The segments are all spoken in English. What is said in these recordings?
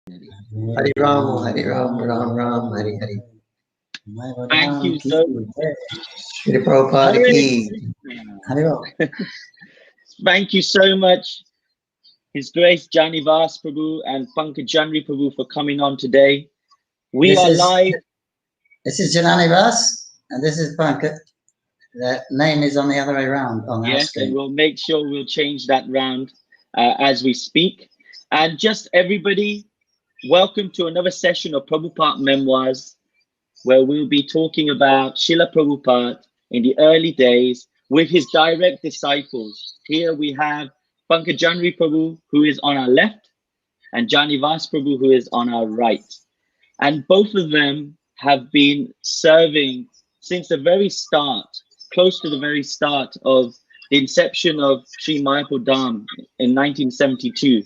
Hari Ram, Ram Ram, Hari Hari. Thank you so much. Shri Prabhupada ki. Thank you so much, His Grace Jananivas Prabhu and Pankanjanghri Prabhu, for coming on today. We are live. This is Jananivas, and this is Panka. The name is on the other way around on our screen. And we'll make sure we'll change that round as we speak. And just everybody, welcome to another session of Prabhupada Memoirs, where we'll be talking about Srila Prabhupada in the early days with his direct disciples. Here we have Pankanjanghri Prabhu, who is on our left, and Jananivas Prabhu, who is on our right. And both of them have been serving since the very start, close to the very start of the inception of Sri Mayapur Dham in 1972.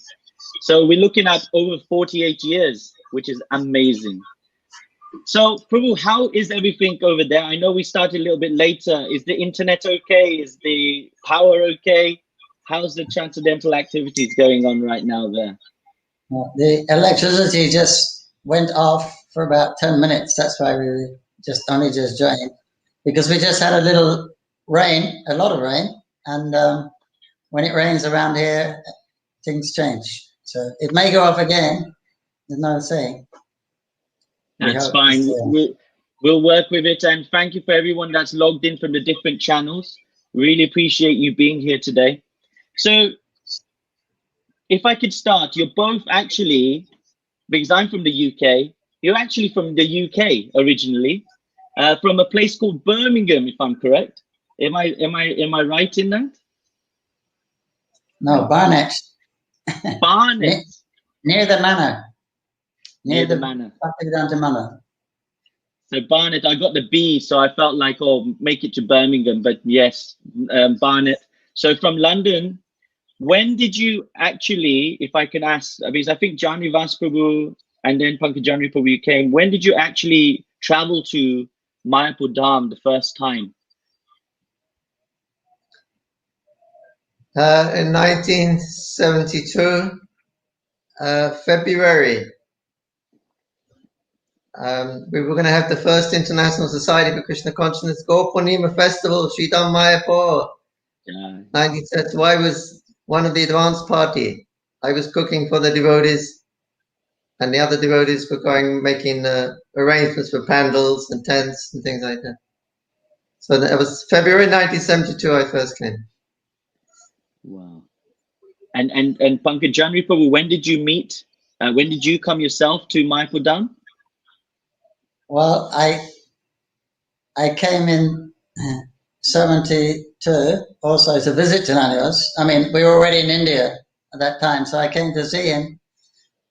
So we're looking at over 48 years, which is amazing. So Prabhu, how is everything over there? I know we started a little bit later. Is the internet okay? Is the power okay? How's the transcendental activities going on right now there? The electricity just went off for about 10 minutes. That's why we only just joined, because we just had a little rain, a lot of rain, and when it rains around here, things change. So it may go off again. There's no saying. That's fine. We'll work with it. And thank you for everyone that's logged in from the different channels. Really appreciate you being here today. So if I could start, you're both actually, because I'm from the UK, you're actually from the UK originally, from a place called Birmingham, if I'm correct. Am I right in that? No, Barnet. Barnet. Near the manor. Near the manor. So Barnet, I got the B, so I felt like, oh, make it to Birmingham, but yes, Barnet. So from London, when did you actually, if I can ask, because I think Jananivas Prabhu and then Pankanjanghri Prabhu came, when did you actually travel to Mayapur Dham the first time? In 1972, February. We were going to have the first International Society for Krishna Consciousness Gaur Purnima Festival, Sri Dham Mayapur. 1972. I was one of the advance party. I was cooking for the devotees, and the other devotees were making arrangements for pandals and tents and things like that. So that was February 1972 I first came. Wow. And Pankanjanghri Prabhu, when did you meet? When did you come yourself to Mayapur Dham? Well, I came in 72 also to visit Jananivas. I mean, we were already in India at that time, so I came to see him,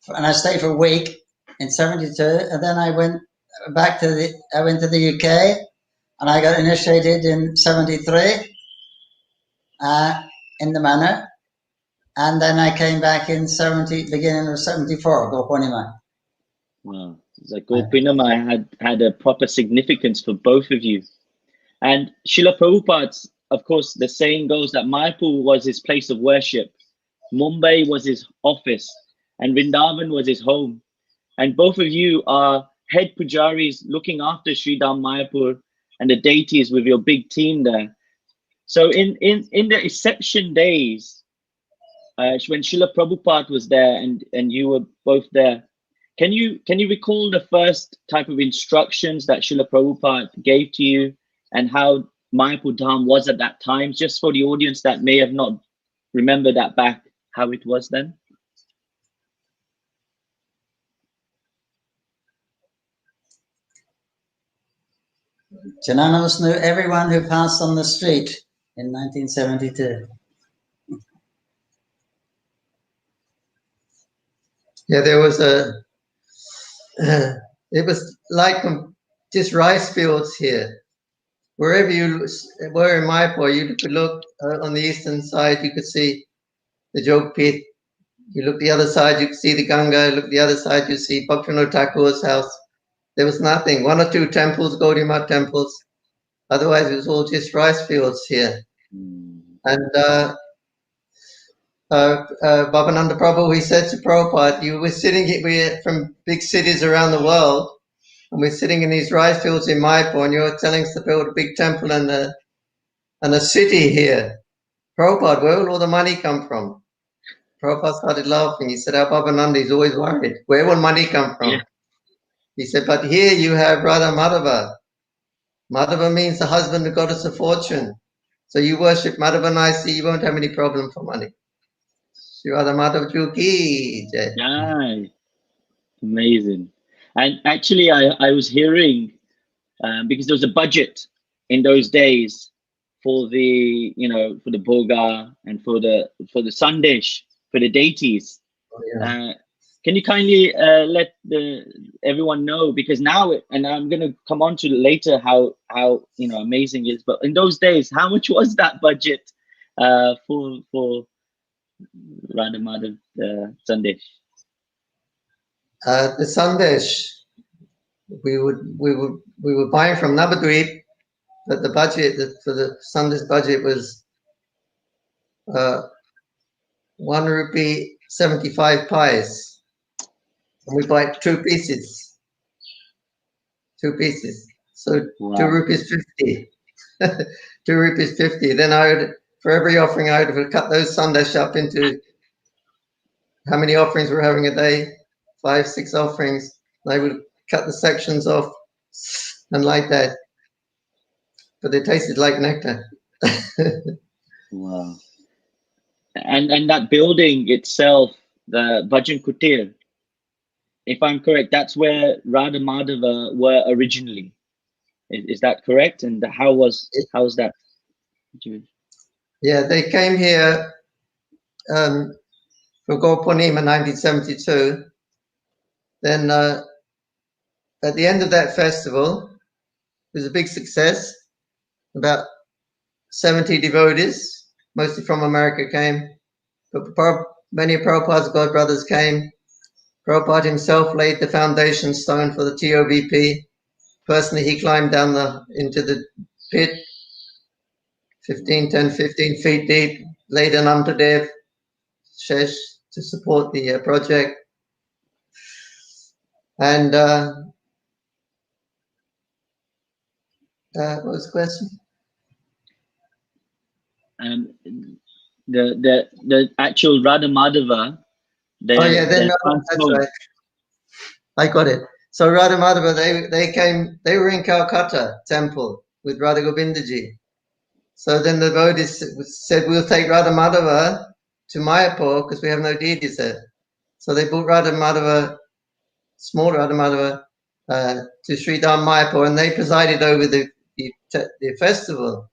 and I stayed for a week in 72, and then I went to the UK, and I got initiated in 73 in the manor, and then I came back in beginning of 74, Gaur Purnima. Wow. The Gaur Purnima had a proper significance for both of you. And Srila Prabhupada, of course, the saying goes that Mayapur was his place of worship, Mumbai was his office, and Vrindavan was his home. And both of you are head Pujaris looking after Sri Dham Mayapur and the deities with your big team there. So in the inception days, when Srila Prabhupada was there and you were both there, can you recall the first type of instructions that Srila Prabhupada gave to you and how Mayapur Dham was at that time, just for the audience that may have not remembered that back, how it was then? Jananivas knew everyone who passed on the street in 1972. Yeah, there was it was like just rice fields here. Wherever you were in Mayapur, you could look on the eastern side, you could see the Jog Pit. You look the other side, you could see the Ganga. Look the other side, you see Bhaktivinoda Thakur's house. There was nothing. One or two temples, Gaudiya Math temples. Otherwise, it was all just rice fields here. And Bhavananda Prabhu, he said to Prabhupada, you were sitting here, we're from big cities around the world, and we're sitting in these rice fields in Mayapur, and you're telling us to build a big temple and a city here. Prabhupada, where will all the money come from? Prabhupada started laughing. He said, our Bhavananda is always worried. Where will money come from? Yeah. He said, but here you have Radha Madhava. Madhava means the husband, the goddess of fortune. So you worship Madhava nicely, you won't have any problem for money. Shri Radha Madhava Ji ki jai. Yeah. Amazing. And actually, I was hearing, because there was a budget in those days for the, for the bhoga and for the sandesh, for the deities. Oh, yeah. Can you kindly let everyone know, because now, and I'm going to come on to later how amazing it is, but in those days, how much was that budget for Radha Madhav Sandesh? The Sandesh, we were buying from Navadvip, but the budget for the Sandesh budget was 1 rupee 75 pies, and we buy 2 pieces. 2 pieces, so Wow. 2 rupees 50. 2 rupees 50. Then I would, for every offering, I would cut those Sandesh up into how many offerings we're having a day, 5, 6 offerings. I would cut the sections off and like that. But they tasted like nectar. Wow. And that building itself, the Bhajan Kutir, if I'm correct, that's where Radha Madhava were originally. Is that correct? And how was that? Yeah, they came here for Gaur Purnima 1972. Then at the end of that festival, it was a big success. About 70 devotees, mostly from America, came. But many of Prabhupada's godbrothers came. Prabhupada himself laid the foundation stone for the TOVP. Personally, he climbed down into the pit, 10, 15 feet deep, laid an Amtadev Shesh to support the project. And what was the question? The actual Radha Madhava. That's right. I got it. So Radha Madhava, they were in Calcutta temple with Radha Govindaji. So then the devotees said, we'll take Radha Madhava to Mayapur because we have no deities there. So they brought Radha Madhava, small Radha Madhava, to Sri Dham Mayapur, and they presided over the festival.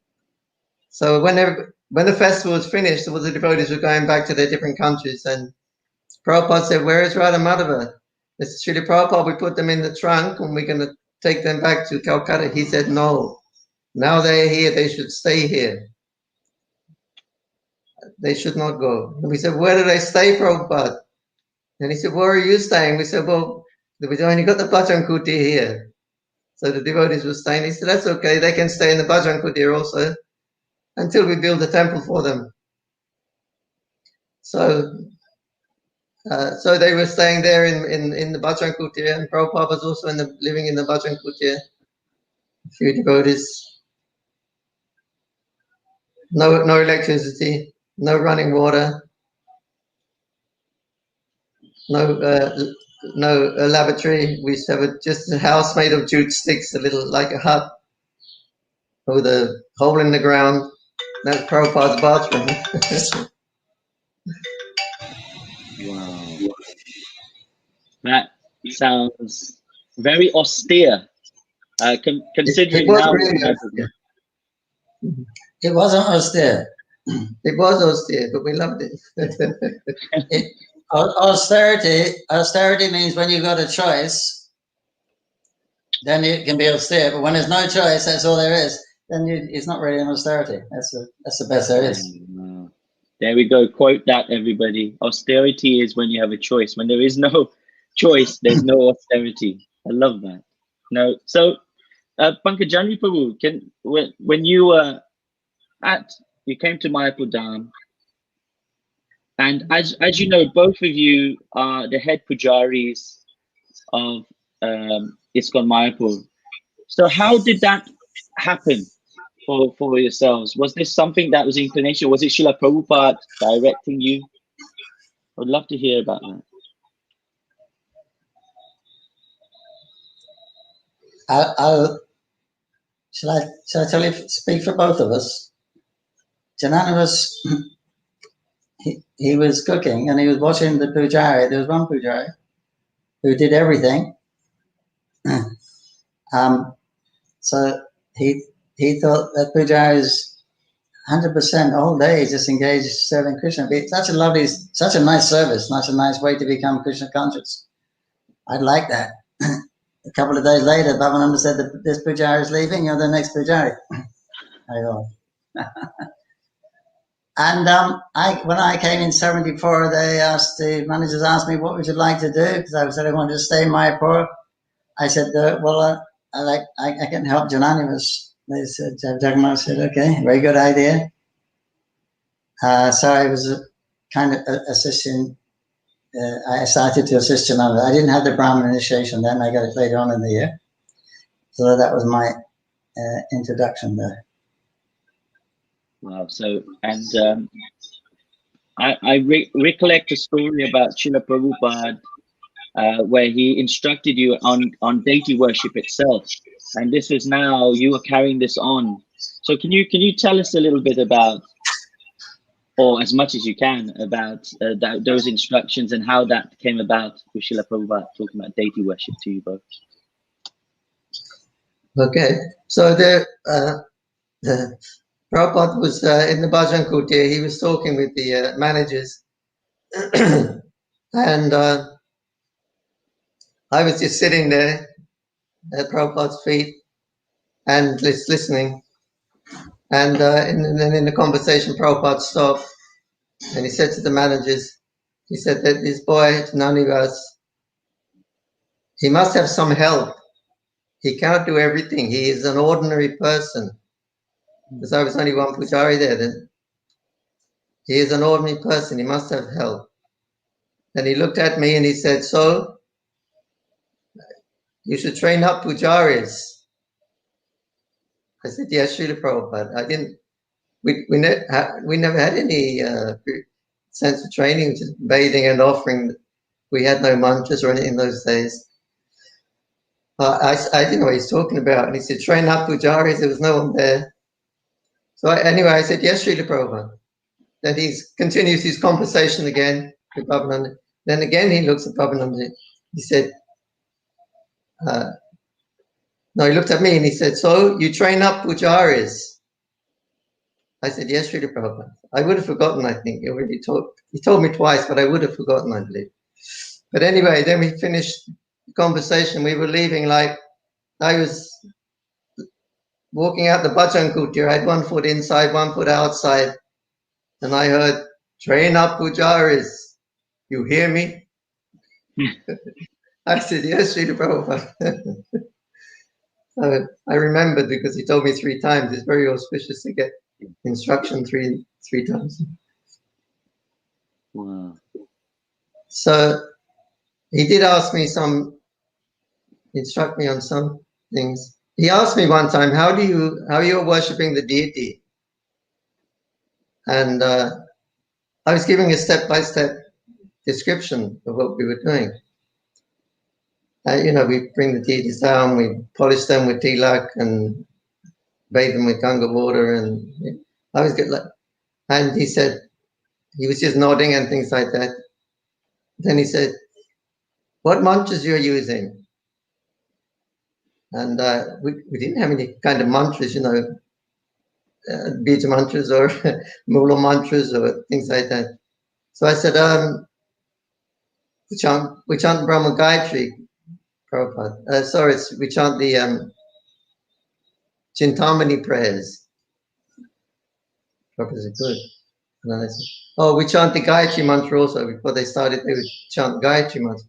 So when the festival was finished, all the devotees were going back to their different countries, and Prabhupada said, where is Radha Madhava? They said, Srila Prabhupada, we put them in the trunk and we're going to take them back to Calcutta. He said, no, now they're here, they should stay here. They should not go. And we said, where do they stay, Prabhupada? And he said, where are you staying? We said, well, we've only got the Bhajan Kutir here. So the devotees were staying. He said, that's okay, they can stay in the Bhajan Kutir also until we build a temple for them. So they were staying there in the Bhajan Kutir, and Prabhupada was also living in the Bhajan Kutir. A few devotees. No electricity, no running water, no lavatory. We used to have just a house made of jute sticks, a little like a hut with a hole in the ground. That's Prabhupada's bathroom. Wow. That sounds very austere. Considering it was now. really austere. It wasn't austere. It was austere, but we loved it. Austerity means when you've got a choice, then it can be austere. But when there's no choice, that's all there is. Then it's not really an austerity. That's the best there is. There we go. Quote that, everybody. Austerity is when you have a choice. When there is no choice, there's no austerity. I love that. No, so Pankanjanghri Prabhu, when you were you came to Mayapur Dham, And as you know, both of you are the head Pujaris of Iskcon Mayapur. So how did that happen for yourselves? Was this something that was inclination? Was it Srila Prabhupada directing you? I'd love to hear about that. Shall I tell you, speak for both of us? Jananivas, he was cooking and he was watching the Pujari. There was one Pujari who did everything. So he thought that Pujari is 100% all day just engaged serving Krishna. Such a nice service, such a nice way to become Krishna conscious. I'd like that. A couple of days later, Bhavananda said that this Pujari is leaving, you're the next Pujari. I go. And when I came in 74, the managers asked me, what would you like to do? Because I said I wanted to stay in Mayapur. I said, I can help Jananivas. They said, Jagannath said, okay, very good idea. So I was kind of assisting. I started to assist Jananivas. I didn't have the Brahmin initiation then. I got it later on in the year. So that was my introduction there. Wow. So, and I recollect a story about Srila Prabhupada where he instructed you on deity worship itself. And this is now, you are carrying this on. So can you tell us a little bit about, or as much as you can, about those instructions and how that came about with Srila Prabhupada talking about deity worship to you both? Okay, so the Prabhupada was in the Bhajan Kutir. He was talking with the managers, and I was just sitting there at Prabhupada's feet and just listening. And then in the conversation, Prabhupada stopped and he said to the managers, he said that this boy, Jananivas, he must have some help. He cannot do everything. He is an ordinary person. Because I was only one Pujari there then. He is an ordinary person. He must have help. And he looked at me and he said, so you should train up Pujaris. I said, yes, Srila Prabhupada. I didn't, we never had any sense of training, just bathing and offering. We had no mantras or anything in those days. I didn't know what he's talking about. And he said, train up Pujaris. There was no one there. So anyway, I said, yes, Srila Prabhupada. Then he continues his conversation again with Bhavananda. Then again, he looks at Bhavananda. He said, no, he looked at me and he said, so you train up Pujaris? I said, yes, Srila Prabhupada. I would have forgotten, I think. He told me twice, but I would have forgotten, I believe. But anyway, then we finished the conversation. We were leaving, like, I was walking out the Bhajan Kutir. I had one foot inside, one foot outside. And I heard, train up Pujaris. You hear me? I said, yes, Srila Prabhupada. So I remembered because he told me 3 times. It's very auspicious to get instruction three times. Wow. So he did ask me instruct me on some things. He asked me one time, how you're worshipping the deity? And I was giving a step-by-step description of what we were doing. We bring the deities down, we polish them with tilak and bathe them with Ganga water, and I was good. And he said, he was just nodding and things like that. Then he said, what mantras you're using? And we didn't have any kind of mantras, bija mantras or mula mantras or things like that. So I said, we chant Brahma Gayatri, Prabhupada. We chant the Chintamani prayers. Prabhupada said, good. And then I said, oh, we chant the Gayatri mantra also. Before they started, they would chant Gayatri mantra.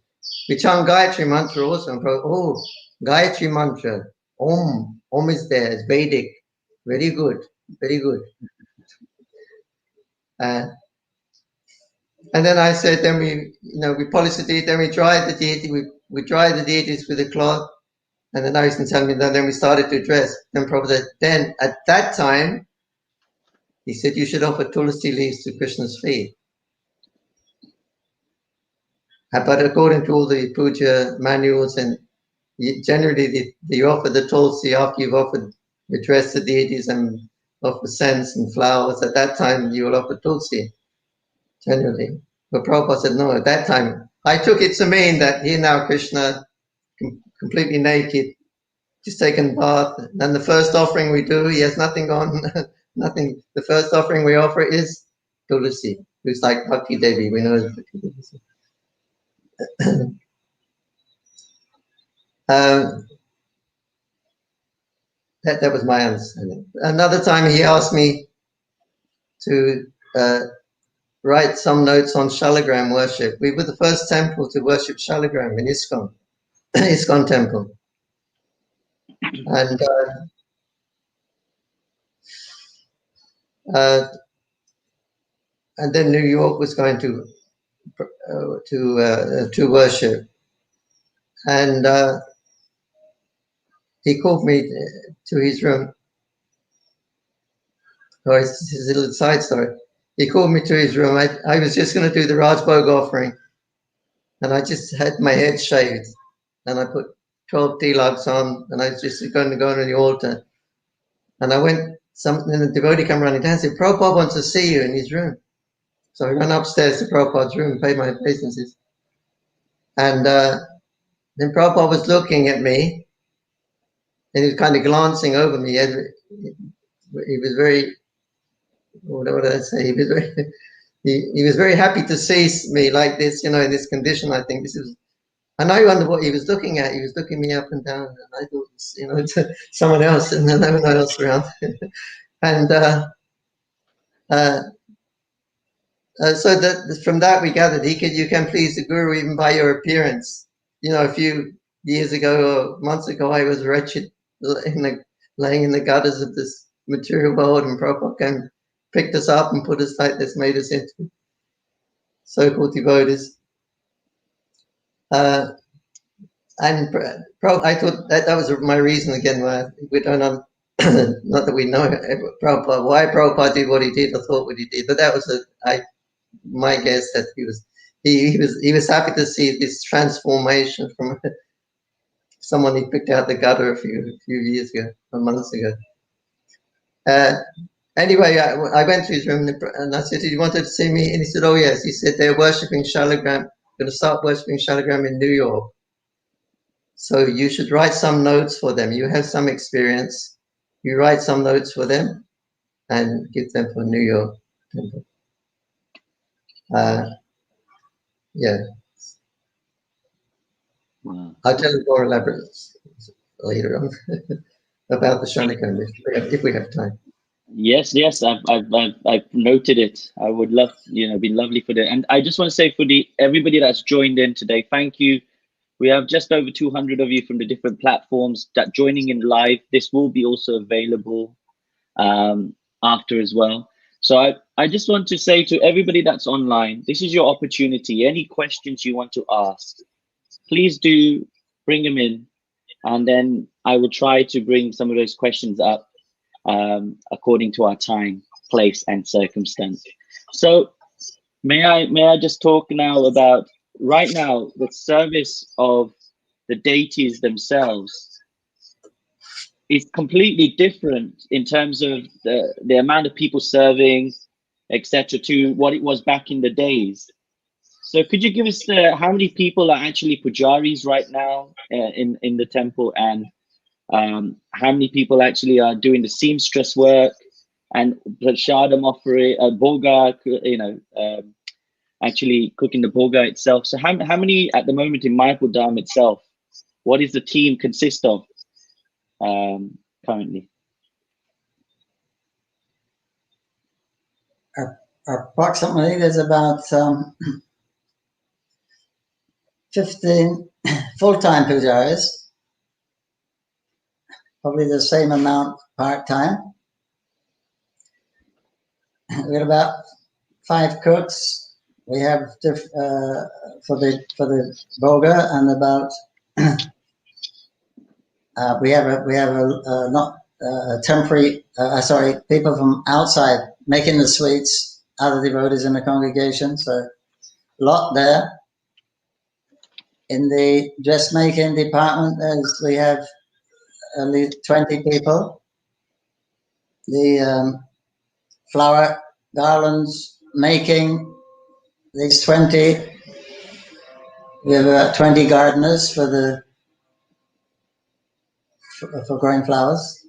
We chant Gayatri mantra also. And Prabhupada, Gayatri mantra, Om. Om is there, it's Vedic. Very good, very good. And then I said, then we polish the deity, then we dry the deity, we dry the deities with a cloth. And then Harrison telling me that then we started to dress. Then Prabhupada said, then at that time, he said, you should offer tulsi leaves to Krishna's feet. But according to all the puja manuals, and generally you offer the tulsi after you've offered, addressed the deities and offer scents and flowers. At that time, you will offer tulsi, generally. But Prabhupada said, no, at that time. I took it to mean that here now Krishna, completely naked, just taken bath. And the first offering we do, he has nothing on, nothing. The first offering we offer is tulsi, who's like Bhakti Devi. We know as Bhakti Devi. That was my understanding. Another time he asked me to write some notes on Shalogram worship. We were the first temple to worship Shalogram in Iskcon, Iskcon temple. And then New York was going to worship, and he called me to his room. Oh, it's a little side story. He called me to his room. I was just going to do the Rajbhog offering, and I just had my head shaved, and I put 12 tilags on, and I was just going to go on the altar. And I went, and the devotee came running down and said, Prabhupada wants to see you in his room. So I ran upstairs to Prabhupada's room, paid my obeisances. And then Prabhupada was looking at me, and he was kind of glancing over me. He was very, what did I say? He was very happy to see me like this, in this condition. I think and I wonder what he was looking at. He was looking me up and down, and I thought, it's someone else, and then there was no one else around. And so that from that we gathered, you can please the Guru even by your appearance. A few years ago or months ago, I was wretched, laying in the gutters of this material world, and Prabhupada came, picked us up and put us like this, made us into so-called devotees. And I thought that was my reason again why we don't know, not that we know Prabhupada, why Prabhupada did what he did or thought what he did, but that was my guess that he was happy to see this transformation from someone he picked out the gutter a few years ago, or months ago. Anyway, I went to his room and I said, "Did you want to see me?" And he said, "Oh yes." He said, "They're worshipping Shalogram. Going to start worshipping Shalogram in New York. So you should write some notes for them. You have some experience. You write some notes for them and give them for New York temple." Yeah. Wow. I'll tell you more elaborate later on about the Shalogram if we have time. Yes, I've noted it. I would love, be lovely for that. And I just want to say for everybody that's joined in today, thank you. We have just over 200 of you from the different platforms that joining in live. This will be also available after as well. So I just want to say to everybody that's online, this is your opportunity. Any questions you want to ask, please do bring them in, and then I will try to bring some of those questions up according to our time, place, and circumstance. So may I just talk now about right now the service of the deities themselves is completely different in terms of the amount of people serving, etc., to what it was back in the days. So could you give us how many people are actually pujaris right now in the temple, and how many people actually are doing the seamstress work and the shardam offering, bhoga, actually cooking the bhoga itself? So how many at the moment in Mayapur Dham itself? What does the team consist of currently? Approximately, there's about 15 full-time pujaris, probably the same amount part-time. We got about 5 cooks, we have for the Boga, and about we have a not temporary people from outside making the sweets, other devotees in the congregation. So a lot there. In the dressmaking department, we have at least 20 people. The flower garlands making, these 20. We have about 20 gardeners for growing flowers.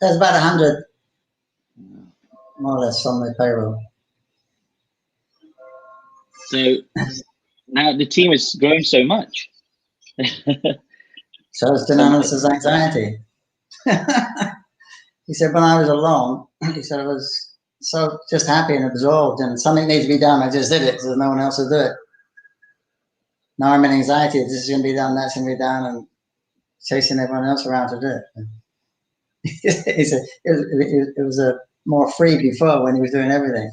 There's about 100, more or less, on the payroll. So now the team has grown so much. So it's Jananivas' anxiety. He said, when I was alone, he said, I was so just happy and absorbed, and something needs to be done. I just did it because there's no one else to do it. Now I'm in anxiety. This is going to be done, that's going to be done, and chasing everyone else around to do it. He said it was a more free before when he was doing everything.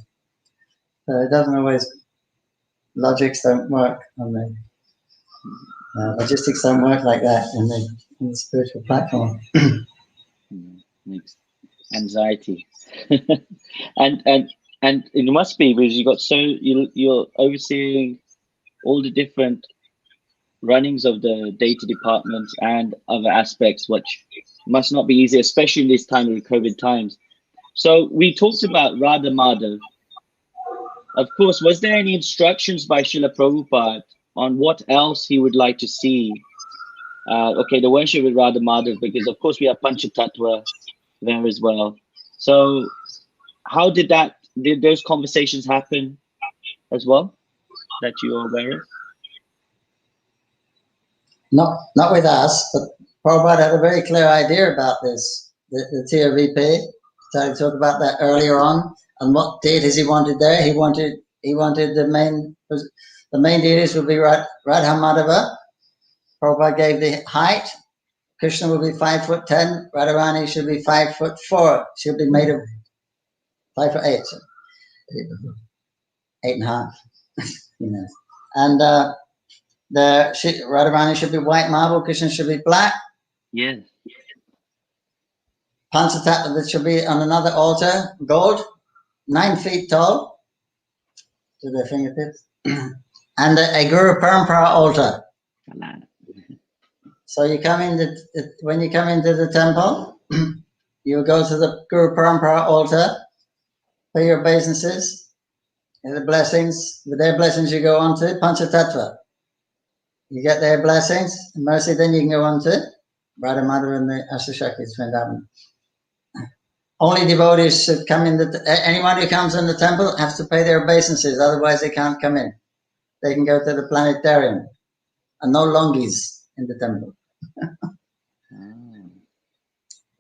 So it doesn't always, logics don't work on the logistics don't work like that in the spiritual platform. Anxiety. and it must be because you got you're overseeing all the different runnings of the data department and other aspects, which must not be easy, especially in this time of COVID times. So we talked about Radha Madhav. Of course, was there any instructions by Srila Prabhupada on what else he would like to see? Okay, the worship with Radha Madhav, because of course we have Panchatattva there as well. So how did those conversations happen as well, that you are aware of? Not with us, but Prabhupada had a very clear idea about this. The TRVP started to talk about that earlier on, and what deities he wanted there. He wanted the main deities would be Radha Madhava. Prabhupada gave the height. Krishna will be 5'10". Radharani should be 5'4". She'll be made of 5'8". 8.5. You know, and Radharani should be white marble. Krishna should be black. Yeah. Panchatattva that should be on another altar, gold, 9 feet tall to their fingertips, and a Guru Parampara altar. So you come in when you come into the temple, you go to the Guru Parampara altar, pay your obeisances, and the blessings. With their blessings, you go on to Panchatattva. You get their blessings, and mercy, then you can go on to Radha Madhava and the Ashashaktis Vrindavan. Only devotees should come in. Anyone who comes in the temple has to pay their obeisances, otherwise they can't come in. They can go to the planetarium, and no longis in the temple.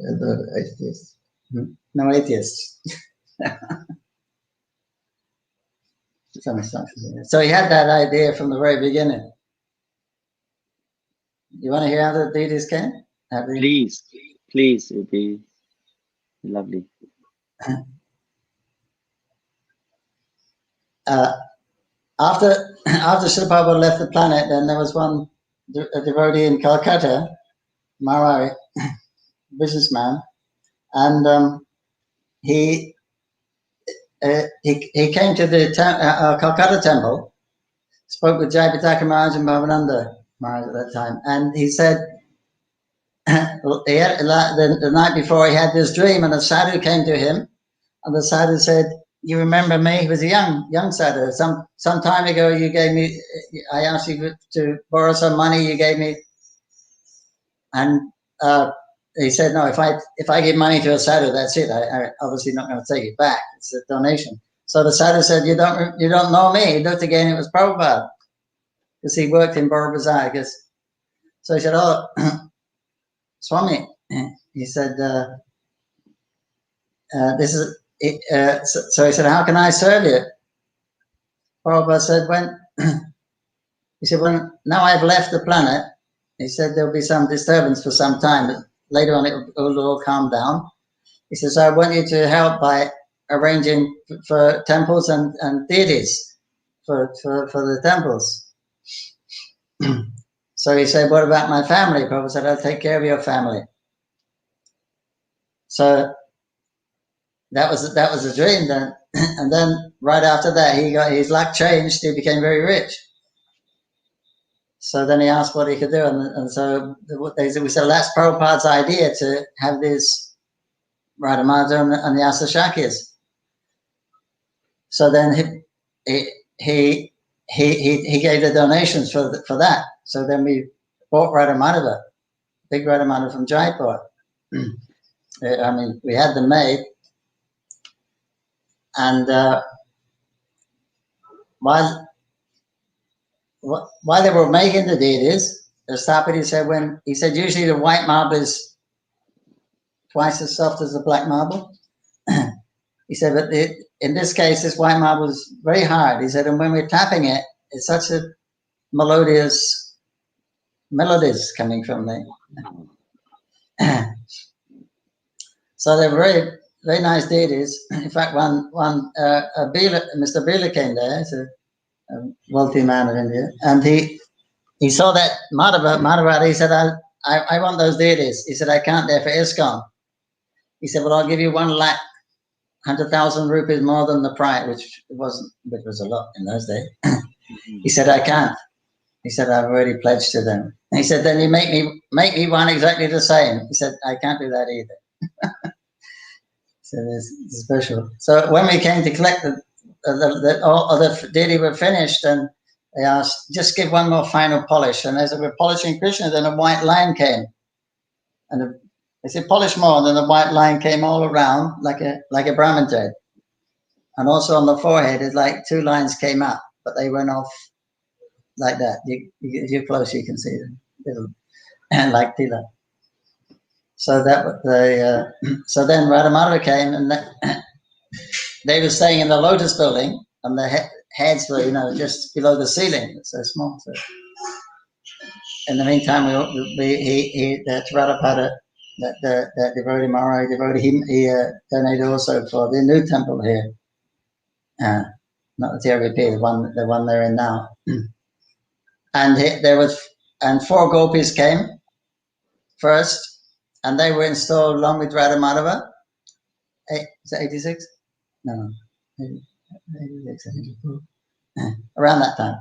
No atheists. No atheists. So he had that idea from the very beginning. You want to hear how the deities came? Please, it would be lovely. After Srila Prabhupada left the planet, then there was a devotee in Calcutta, Marwari, businessman, and he came to the Calcutta temple, spoke with Jayapataka Maharaj and Bhavananda Maharaj at that time, and he said the night before he had this dream, and a sadhu came to him, and the sadhu said, "You remember me?" He was a young sadhu. Some time ago, you gave me. I asked you to borrow some money. You gave me, and he said, "No. If I give money to a sadhu, that's it. I obviously not going to take it back. It's a donation." So the sadhu said, "You don't know me." He looked again. It was Prabhupada, because he worked in Bora Bazaar, I guess. So he said, "Oh, Swami," he said, "This is." So he said, "How can I serve you?" Prabhupada said, "When now I've left the planet," he said, "there'll be some disturbance for some time, but later on it will all calm down." He says, "I want you to help by arranging for temples and deities. for the temples. So he said, what about my family? Prabhupada said, I'll take care of your family. So that was a dream then. And then right after that, he got his luck changed. He became very rich. So then he asked what he could do. And so we said, that's Prabhupada's idea, to have this Radhamada and the Asashakis. So then he gave the donations for that. So then we bought Radhamadava, big Radhamadava from Jaipur. I mean, we had them made. And while they were making the deities, the Stapati said, usually the white marble is twice as soft as the black marble. He said, but in this case, this white marble is very hard. He said, and when we're tapping it, it's such a melodies coming from there. So they're very, very nice deities. In fact, Mr. Bila came there. He's a wealthy man of India, and he saw that Madhava. He said, I want those deities. He said, I can't there for Iskcon. He said, well, I'll give you 100,000 rupees more than the price, which was a lot in those days. He said, I can't. He said, I've already pledged to them. He said, then you make me one exactly the same. He said, I can't do that either. So it's special. So when we came to collect all the deity were finished, and they asked, just give one more final polish. And as they were polishing Krishna, then a white line came. And they said, polish more. And then the white line came all around like a Brahmin thread. And also on the forehead, it's like two lines came up, but they went off like that. If you're close, you can see them. Little, like Tila. So so then Radhamadava came, and they were staying in the Lotus building, and the heads were, just below the ceiling. It's so small. So in the meantime, that Prabhupada, that devotee, Mara devotee, he donated also for the new temple here. Not the TRVP, the one they're in now. And 4 gopis came first, and they were installed along with Radhamadava. Is it 86? No, 86, 84. Around that time.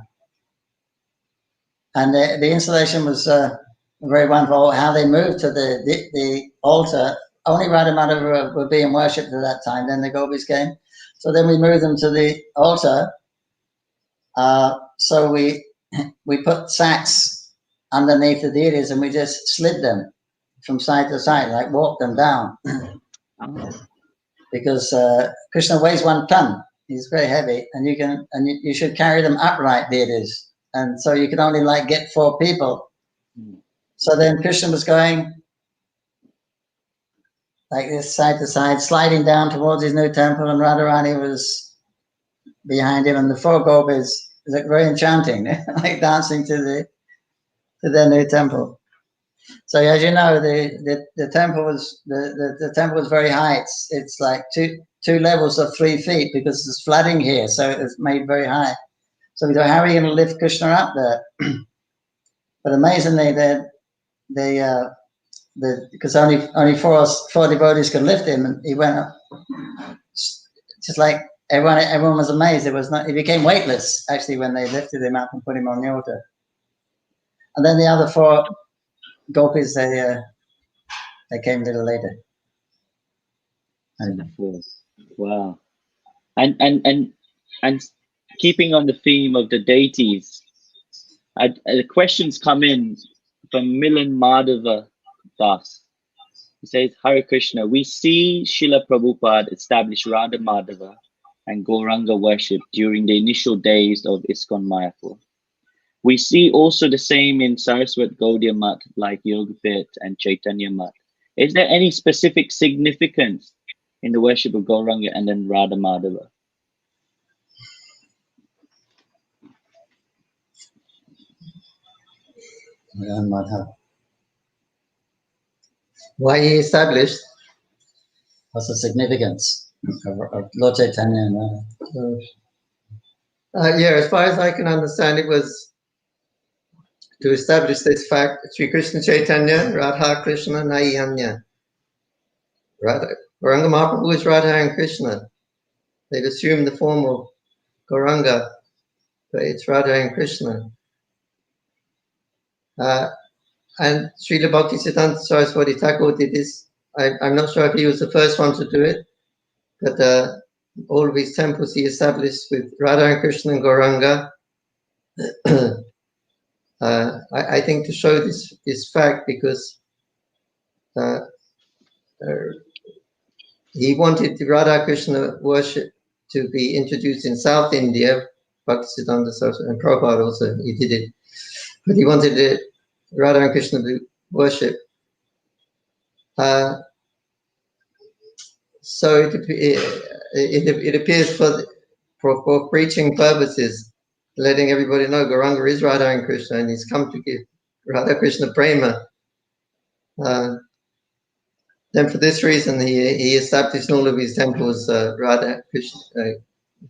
And the installation was very wonderful. How they moved to the altar. Only Radhamadava were being worshipped at that time. Then the gopis came. So then we moved them to the altar. So we put sacks underneath the deities, and we just slid them from side to side, like walked them down. Because Krishna weighs 1 ton. He's very heavy, and you should carry them upright, deities. And so you can only get 4 people. So then Krishna was going like this, side to side, sliding down towards his new temple, and Radharani was behind him, and the 4 gopis looked very enchanting, like dancing to their new temple. So as you know, the temple was very high. It's like two levels of 3 feet, because there's flooding here, so it's made very high. So we thought, how are we going to lift Krishna up there? But amazingly, because only four devotees could lift him, and he went up. Just like everyone was amazed. He became weightless actually when they lifted him up and put him on the altar. And then the other 4 gopis, they came a little later. Wow. And keeping on the theme of the deities, the questions come in from Milan Madhava Das. He says, Hare Krishna, we see Srila Prabhupada establish Radha Madhava and Gauranga worship during the initial days of Iskcon Mayapur. We see also the same in Saraswat Gaudiya Math, like Yogapit and Chaitanya Math. Is there any specific significance in the worship of Gauranga and then Radha Madhava? Why he established? What's the significance of Lord Chaitanya and Radha? Yeah, as far as I can understand, it was to establish this fact: Sri Krishna Chaitanya, Radha Krishna, Nayanya. Radha, Gauranga Mahaprabhu is Radha and Krishna. They've assumed the form of Gauranga, but it's Radha and Krishna. And Srila Bhaktisiddhanta Saraswati Thakur did this. I'm not sure if he was the first one to do it, but all of his temples he established with Radha and Krishna and Gauranga. I think to show this fact, because he wanted the Radha Krishna worship to be introduced in South India. Bhaktisiddhanta Saraswati and Prabhupada also, he did it, but he wanted it, Radha and Krishna worship. So it appears for preaching purposes, letting everybody know Gauranga is Radha and Krishna, and he's come to give Radha Krishna prema. Then for this reason, he established in all of his temples Radha Krishna,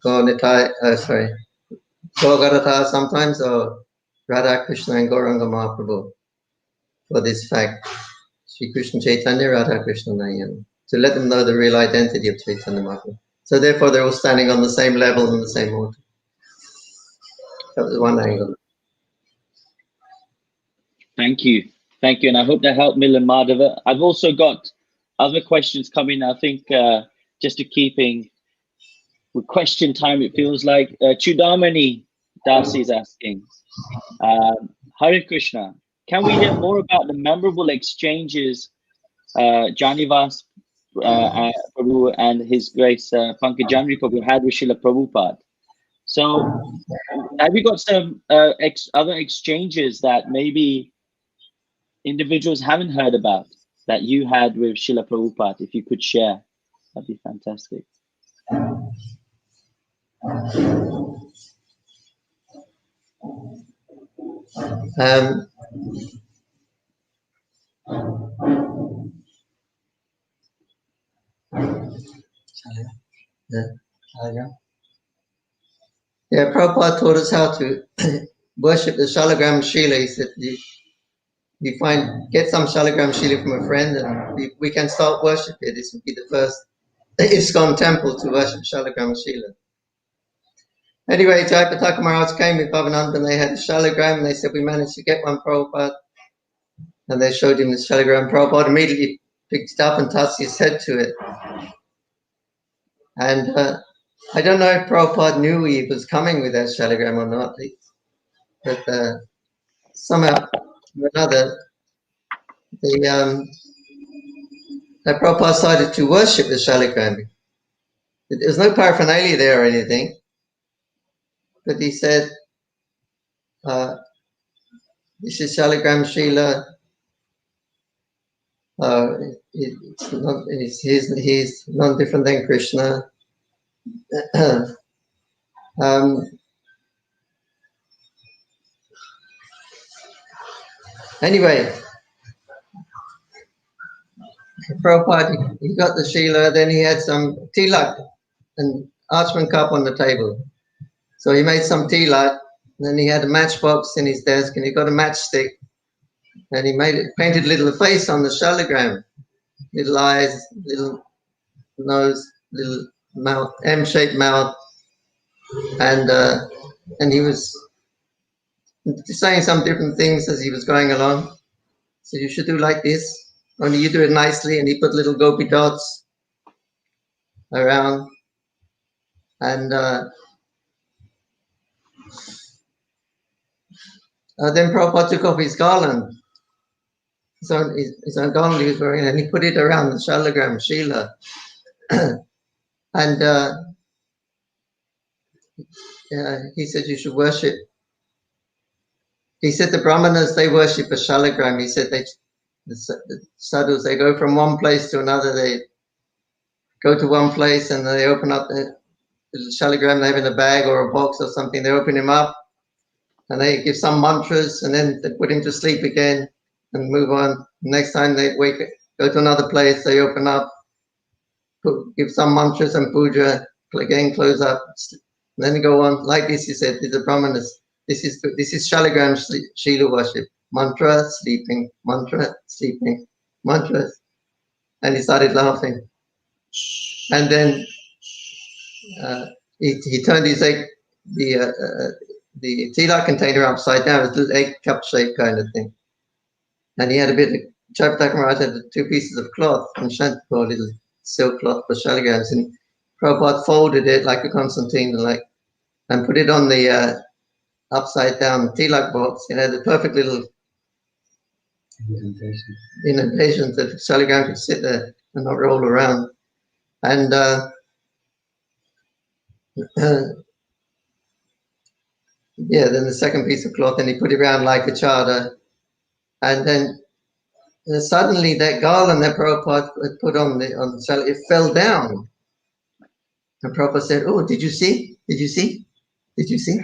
Gaurgaratha sometimes, or Radha Krishna and Gauranga Mahaprabhu, for this fact. Sri Krishna Chaitanya, Radha Krishna Nayana, to let them know the real identity of Chaitanya Mahaprabhu. So therefore they're all standing on the same level and the same order. That was one angle. Thank you. Thank you. And I hope that helped Milan Madhava. I've also got other questions coming. I think just to keeping with question time, it feels like Chudamani Dasi is asking, Hare Krishna, can we hear more about the memorable exchanges Jananivas Prabhu and His Grace Pankanjanghri Prabhu had with Srila Prabhupada? So have you got some other exchanges that maybe individuals haven't heard about that you had with Srila Prabhupada? If you could share, that'd be fantastic. Yeah, Prabhupada taught us how to worship the Shalogram Shila. He said, you get some Shalogram Shila from a friend, and we can start worshiping. This would be the first Iskcon temple to worship Shalogram Shila. Anyway, Jayapataka Maharaj came with Bhavananda, and they had a Shalogram, and they said, we managed to get one, Prabhupada. And they showed him the Shalogram. Prabhupada immediately picked it up and touched his head to it. And I don't know if Prabhupada knew he was coming with that Shalogram or not, but somehow or another, the Prabhupada started to worship the Shalogram. There was no paraphernalia there or anything, but he said, this is Shalogram Shila. He's not different than Krishna. Anyway, Prabhupada, he got the Shila, then he had some tilak and Archman cup on the table. So he made some tilak, and then he had a matchbox in his desk, and he got a matchstick, and he painted a little face on the Shalogram, little eyes, little nose, little mouth, M-shaped mouth, and he was saying some different things as he was going along. So you should do like this, only you do it nicely, and he put little gopi dots around, and then Prabhupada took off his garland, his own garland he was wearing, and he put it around the Shalogram Shila. And he said you should worship. He said the Brahmanas, they worship a Shalogram. He said the sadhus, they go from one place to another. They go to one place and they open up the Shalogram they have in a bag or a box or something. They open him up and they give some mantras, and then they put him to sleep again and move on. Next time they go to another place, they open up, give some mantras and puja, again close up, then go on like this. He said, "These are brahmanas. This is Shalogram Shila worship. Mantra, sleeping, mantra, sleeping, mantras." And he started laughing. And then he turned his egg, the tilak container upside down. It was an egg cup shape kind of thing. And he had a bit of Prabhupada Maharaj had 2 pieces of cloth from Shantipur, little silk cloth for shalograms, and Prabhupada folded it like a concertina, and put it on the upside down tilak box. It had a perfect little indentation that the shalogram could sit there and not roll around. And yeah, then the second piece of cloth, and he put it around like a chadar, and then suddenly that garland that Prabhupada had put on the shalogram, it fell down. And Prabhupada said, "Oh, did you see? Did you see? Did you see?"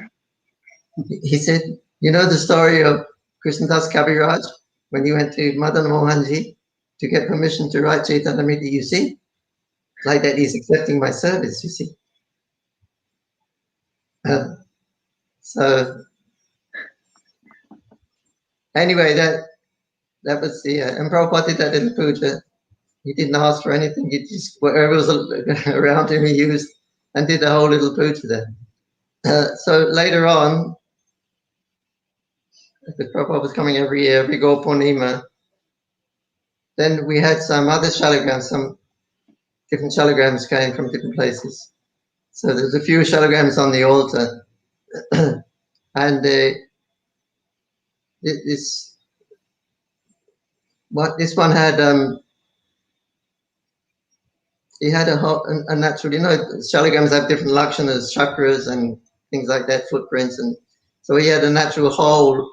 He said, "You know the story of Krishnadas Kaviraj when he went to Madan Mohanji to get permission to write Chaitanamrita? You see? Like that, he's accepting my service, you see." So anyway, that was the and Prabhupada did that little puja. He didn't ask for anything. He just whatever was around him, he used and did the whole little puja there. So later on, the Prabhupada was coming every year, every Gaur Purnima. Then we had some other shalograms, some different shalograms came from different places. So there's a few shalograms on the altar. And this one had he had a natural, shalograms have different lakshanas, chakras and things like that, footprints, and so he had a natural hole.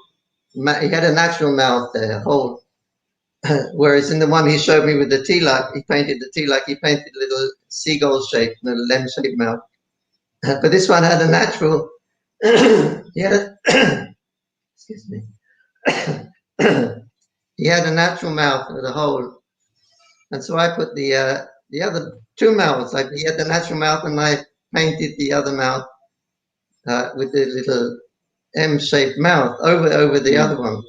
He had a natural mouth there, hole. Whereas in the one he showed me with the tilak, he painted a little seagull shape, a little lemon-shaped mouth. But this one had a natural. He had a excuse me. He had a natural mouth with a hole, and so I put the other 2 mouths. He had the natural mouth, and I painted the other mouth with the little M-shaped mouth over the other one.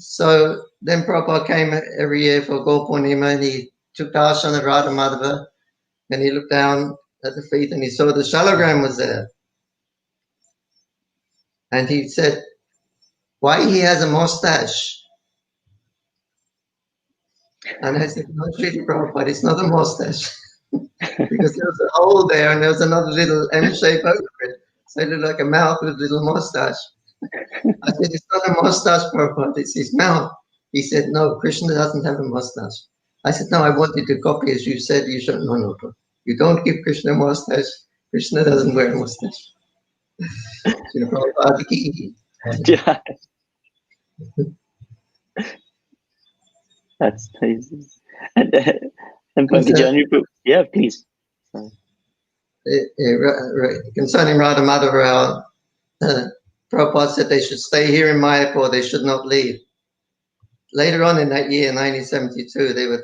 So then Prabhupada came every year for Gaur Purnima, and he took darshan of Radha Madhava, and he looked down at the feet and he saw the shalogram was there. And he said, "Why he has a mustache?" And I said, "No, Srila Prabhupada, it's not a mustache." Because there was a hole there and there was another little M shape over it. So it looked like a mouth with a little mustache. I said, "It's not a mustache, Prabhupada, it's his mouth." He said, "No, Krishna doesn't have a mustache." I said, "No, I wanted to copy as you said you should." No, you don't give Krishna a mustache. Krishna doesn't wear a mustache. Prabhupada ki. Yeah. That's amazing. And Pankanjanghri, yeah, please. Concerning Radha Madhava, Prabhupada said they should stay here in Mayapur, they should not leave. Later on in that year, 1972, they were,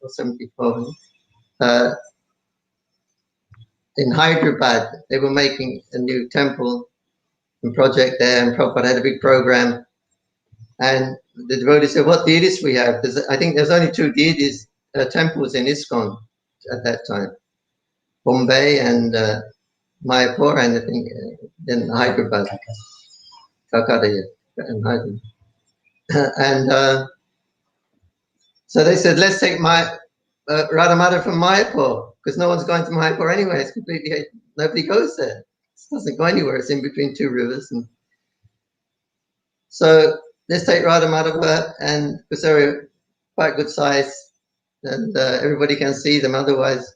or 74, in Hyderabad, they were making a new temple and project there, and Prabhupada had a big program. And the devotees said, "What deities we have?" I think there's only 2 deities, temples in Iskcon at that time. Bombay and Mayapur, and I think then Hyderabad. Calcutta, and Hyderabad. And so they said, "Let's take Radha Madhava from Mayapur, because no one's going to Mayapur anyway. It's completely, nobody goes there. It doesn't go anywhere. It's in between 2 rivers." And so let's take Radha Madhava, and because they're quite good size, and everybody can see them. Otherwise,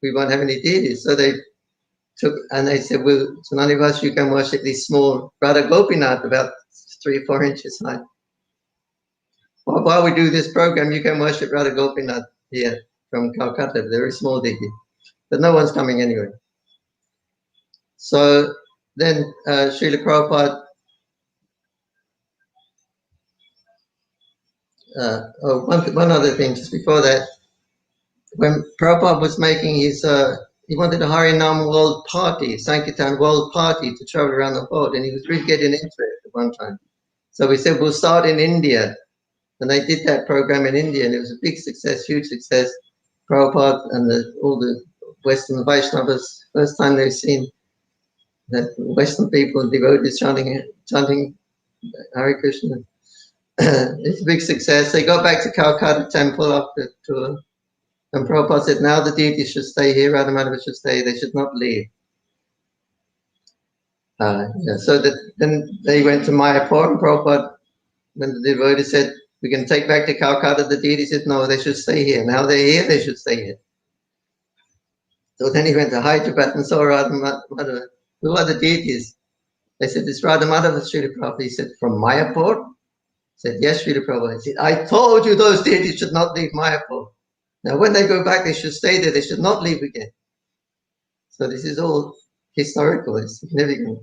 we won't have any deities. So they took, and they said, "Well, Jananivas, you can worship these small Radha Gopinath, about 3 or 4 inches high. Well, while we do this program, you can worship Radha Gopinath here from Calcutta, very small deity, but no one's coming anyway." So then Srila Prabhupada, one other thing just before that, when Prabhupada was making his he wanted a Harinam world party, Sankirtan world party to travel around the world, and he was really getting into it at one time. So we said, we'll start in India. And they did that program in India, and it was a big success, huge success. Prabhupada and all the Western Vaishnavas, first time they've seen that Western people, devotees chanting Hare Krishna. It's a big success. They got back to Calcutta temple after the tour. And Prabhupada said, now the deities should stay here, Radha Madhava should stay, they should not leave. So then they went to Mayapur, and Prabhupada, when the devotee said, we can take back to Calcutta, the deity said, no, they should stay here. Now they're here, they should stay here. So then he went to Hyderabad and saw Radha Madhava. Who are the deities? They said, it's Radha Madhava, Srila Prabhupada. He said, from Mayapur? He said, yes, Srila Prabhupada. He said, I told you those deities should not leave Mayapur. Now when they go back, they should stay there, they should not leave again. So this is all historical, it's significant.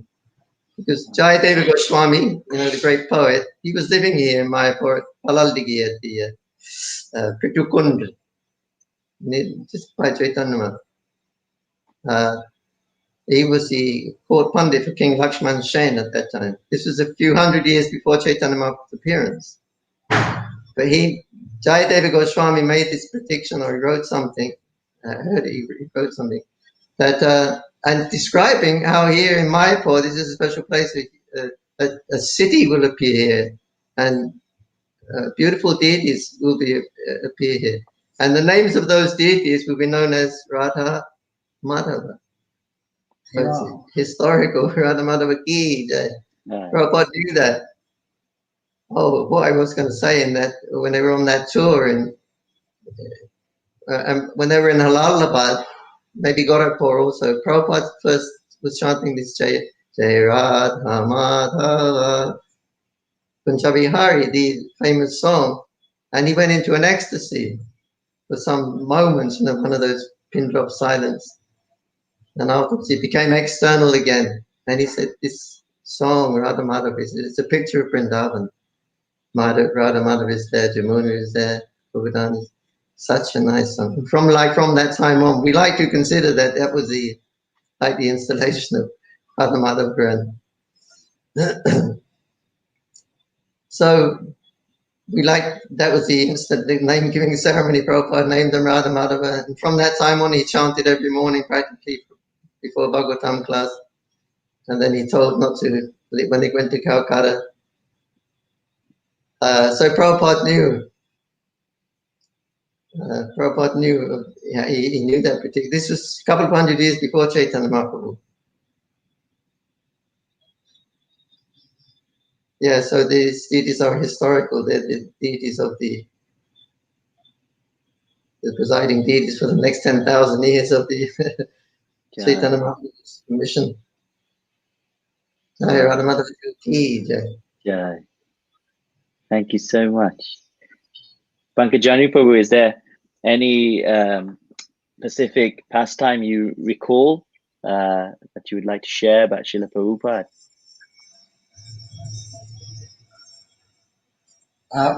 Because Jayadeva Goswami, the great poet, he was living here in Mayapur at Palaldigi at the Pritukund, just by Chaitanya. He was the court pundit for King Lakshman Sen at that time. This was a few hundred years before Chaitanya Mahaprabhu's appearance. But Jayadeva Goswami made this prediction, or he wrote something, I heard he wrote something, that and describing how here in Mayapur, this is a special place, a city will appear here, and beautiful deities will appear here. And the names of those deities will be known as Radha Madhava. So it's historical, Radha Madhava ki jai. Prabhupada knew that. Oh, what I was going to say in that, when they were on that tour, and when they were in Halalabad, maybe Gorakhpur also, Prabhupada first was chanting this Jai Radha Madhava Punjabi Hari, the famous song, and he went into an ecstasy for some moments, one of those pin drop silence. And afterwards he became external again. And he said, this song, Radha Madhava, it's a picture of Vrindavan. Radha Madhava is there, Jamuna is there, Govardhan is such a nice song. From that time on, we like to consider that was the installation of Radha Madhava Grand. So that was the name giving ceremony. Prabhupada named him Radha Madhava, and from that time on he chanted every morning practically before Bhagavatam class, and then he told not to when he went to Calcutta. So Prabhupada knew. Prabhupada knew. He knew that particular. This was a couple of hundred years before Chaitanya Mahaprabhu. Yeah, so these deities are historical. They're the deities of the presiding deities for the next 10,000 years of the Chaitanya Mahaprabhu's mission. Jai Radha Madhava ki jai. Jai. Thank you so much. Pankanjanghri Prabhu, is there any specific pastime you recall that you would like to share about Srila Prabhupada?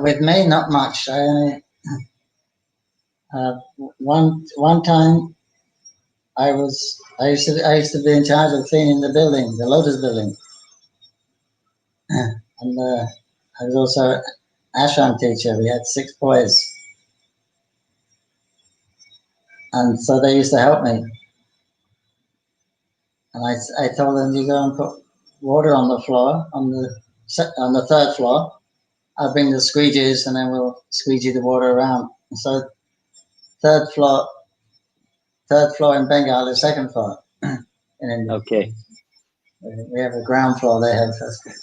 With me, not much. I only one time I used to be in charge of cleaning the building, the Lotus building, and I was also ashram teacher. We had 6 boys, and so they used to help me. And I told them, you go and put water on the floor on the 3rd floor. I'll bring the squeegees, and then we'll squeegee the water around. And so 3rd floor in Bengal is 2nd floor in India. Okay. We have a ground floor, they have 1st.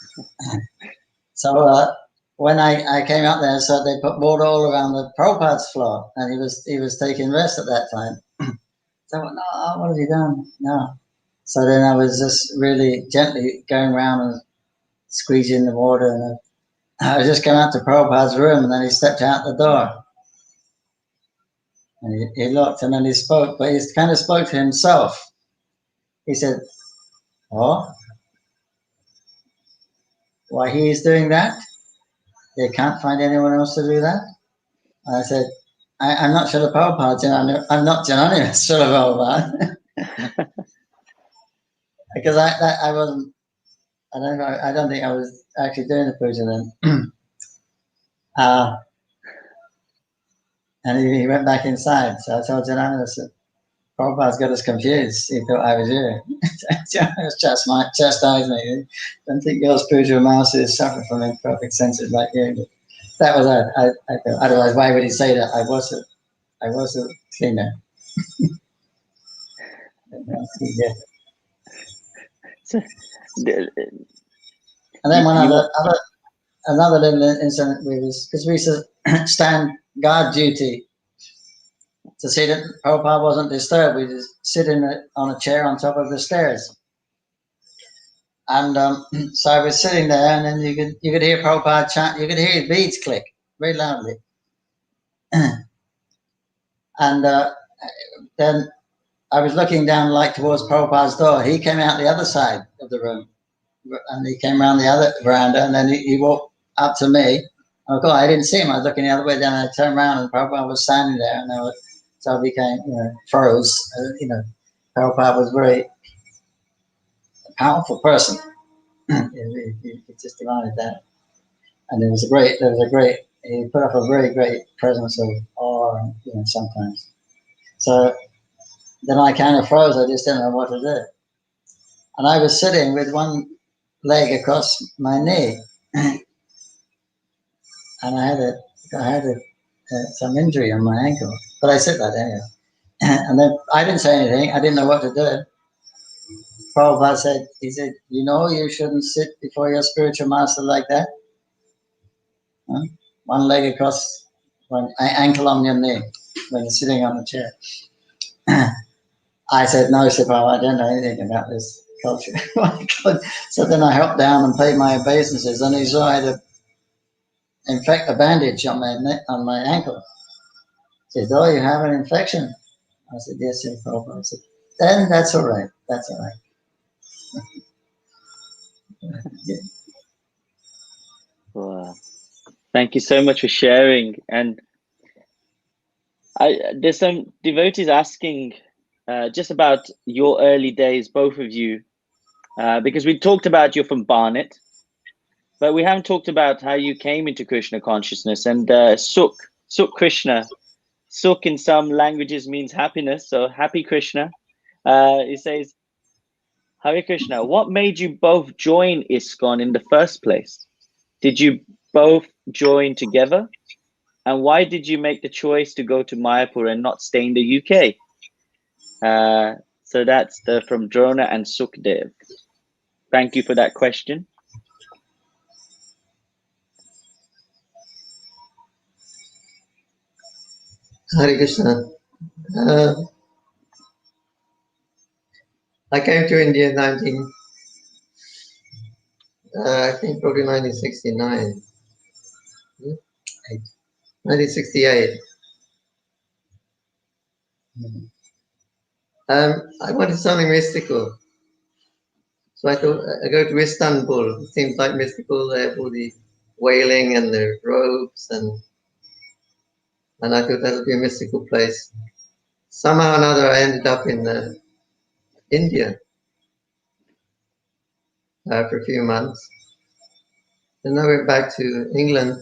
So when I came out there, so they put water all around the Prabhupada's floor, and he was taking rest at that time. So I went, no, what have you done? No. So then I was just really gently going around and squeezing the water, and I just came out to Prabhupada's room, and then he stepped out the door. And he looked, and then he spoke, but he kind of spoke to himself. He said, oh, why he's doing that? They can't find anyone else to do that? And I said, I'm not Srila Prabhupada, I'm not Jananivas Srila Prabhupada. because I wasn't. I don't know. I don't think I was actually doing the puja then. And he went back inside. So I told Jananivas that Prabhupada's got us confused. He thought I was you. Jananivas chastised me. Don't think girls' puja master is suffering from imperfect senses like you. But that was it. I thought, otherwise, why would he say that? I was a cleaner. Yeah. And then another little incident because we used to stand guard duty to see that Prabhupada wasn't disturbed. We just sit on a chair on top of the stairs. And so I was sitting there, and then you could hear Prabhupada chant. You could hear his beads click very loudly. And then I was looking down like towards Prabhupada's door. He came out the other side of the room, and he came around the other veranda, and then he walked up to me. Oh God, I didn't see him. I was looking the other way. Then I turned around, and Prabhupada was standing there, and so I became, froze. Prabhupada was a very powerful person. he just divided that, and there was a great. He put up a very great presence of awe, sometimes. So then I kind of froze. I just didn't know what to do, and I was sitting with one leg across my knee, and I had some injury on my ankle, but I sit like that anyway. And then I didn't say anything. I didn't know what to do. Prabhupada said, you shouldn't sit before your spiritual master like that. Huh? One leg across, one ankle on your knee when you're sitting on the chair. I said, no, Sir Prabhupada, I don't know anything about this culture. So then I helped down and paid my obeisances, and he saw I had a bandage on my ankle. He said, oh, you have an infection? I said, yes, Sir Prabhupada. I said, then that's all right. That's all right. Yeah. Wow. Thank you so much for sharing. And there's some devotees asking just about your early days, both of you, because we talked about you're from Barnet, but we haven't talked about how you came into Krishna consciousness. And Sukh Krishna, Sukh in some languages means happiness, so happy Krishna. He says, Hare Krishna, what made you both join Iskcon in the first place? Did you both join together? And why did you make the choice to go to Mayapur and not stay in the UK? So that's from Drona and Sukhdev. Thank you for that question. Hare Krishna. I came to India in I think probably 1969. 1968. I wanted something mystical. So I thought I go to Istanbul. It seems like mystical. They have all the wailing and the robes, and I thought that would be a mystical place. Somehow or another, I ended up in India for a few months. Then I went back to England,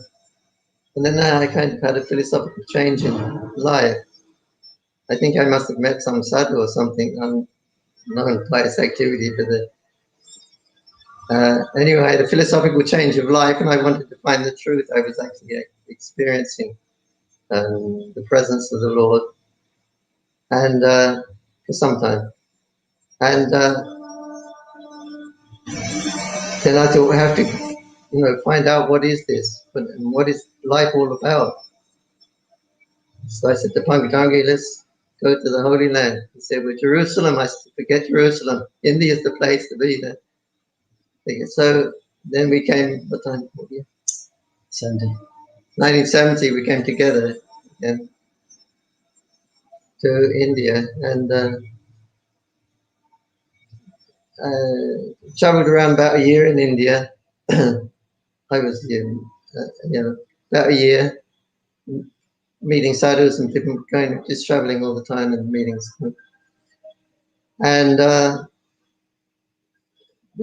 and then I kind of had a philosophical change in life. I think I must have met some sadhu or something unknown by this activity, but anyway, I had a philosophical change of life, and I wanted to find the truth. I was actually experiencing the presence of the Lord, and for some time, and then I thought I have to, find out what is this, what is life all about. So I said to Pankanjanghri, let's go to the Holy Land. He said, well, Jerusalem. I said, forget Jerusalem. India is the place to be there. So then we came, what time? 1970, we came together again to India, and traveled around about a year in India. I was, about a year meeting sadhus and people, just traveling all the time and meetings. And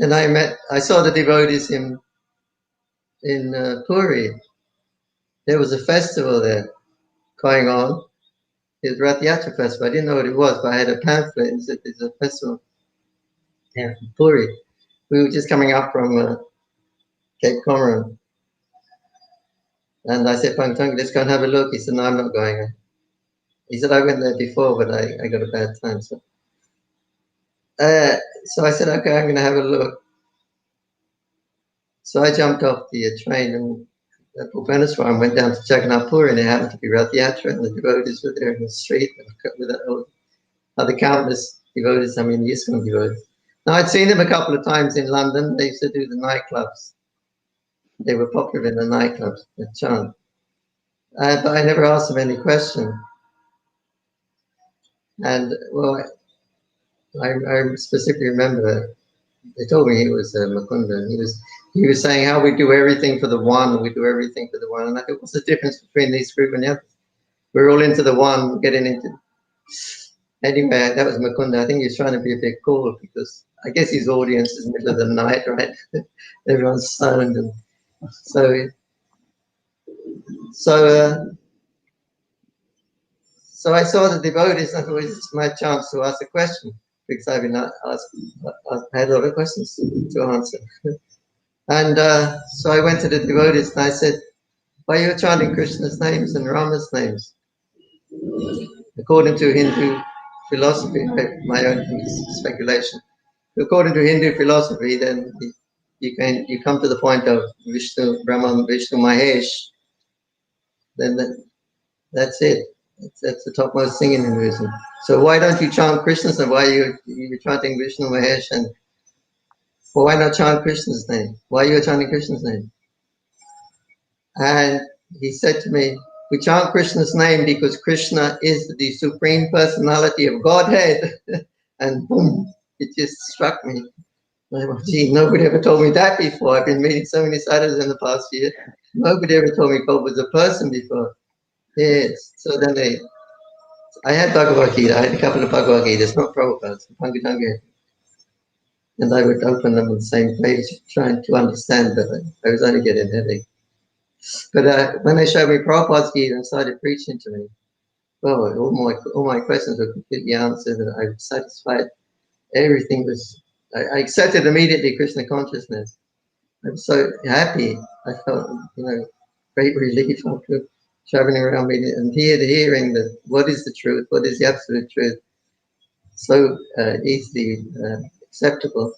then I saw the devotees in Puri. There was a festival there going on. It was Rath Yatra Festival. I didn't know what it was, but I had a pamphlet and said there's a festival in Puri. We were just coming up from Cape Comorin. And I said, Pankanjanghri, let's go and have a look. He said, no, I'm not going. He said, I went there before, but I got a bad time. So I said, okay, I'm going to have a look. So I jumped off the train and at Bhubaneswar and went down to Jagannath Puri, and it happened to be Rath Yatra, and the devotees were there in the street with other countless devotees, I mean, the Iskcon devotees. Now, I'd seen them a couple of times in London. They used to do the nightclubs. They were popular in the nightclubs, the chant. But I never asked them any question. And, well, I specifically remember that they told me he was Mukunda, and he was saying how we do everything for the one, we do everything for the one. And I thought, what's the difference between these group and the others? We're all into the one, getting into. Anyway, that was Mukunda. I think he was trying to be a bit cool because I guess his audience is middle of the night, right? Everyone's stoned, and so I saw the devotees, and I thought it's my chance to ask a question because I've been asked. I had a lot of questions to answer. And so I went to the devotees and I said, why are you chanting Krishna's names and Rama's names? According to Hindu philosophy, my own speculation, according to Hindu philosophy, then you come to the point of Vishnu, Brahman, Vishnu, Mahesh, then that's it. That's the topmost thing in Hinduism. So why don't you chant Krishna's name? Why are you chanting Vishnu, Mahesh, and well, why not chant Krishna's name? Why are you chanting Krishna's name? And he said to me, we chant Krishna's name because Krishna is the supreme personality of Godhead. And boom, it just struck me. Like, gee, nobody ever told me that before. I've been meeting so many sadhus in the past year. Nobody ever told me God was a person before. Yes. So then I had Bhagavad Gita. I had a couple of Bhagavad Gitas, not Prabhupada's, Pankanjanghri. And I would open them on the same page, trying to understand, but I was only getting a headache. But when they showed me Prabhupada's Gita and started preaching to me, well, all my questions were completely answered, and I was satisfied. Everything was, I accepted immediately Krishna consciousness. I was so happy. I felt, great relief after traveling around me and hearing that what is the truth, what is the absolute truth, so easily acceptable.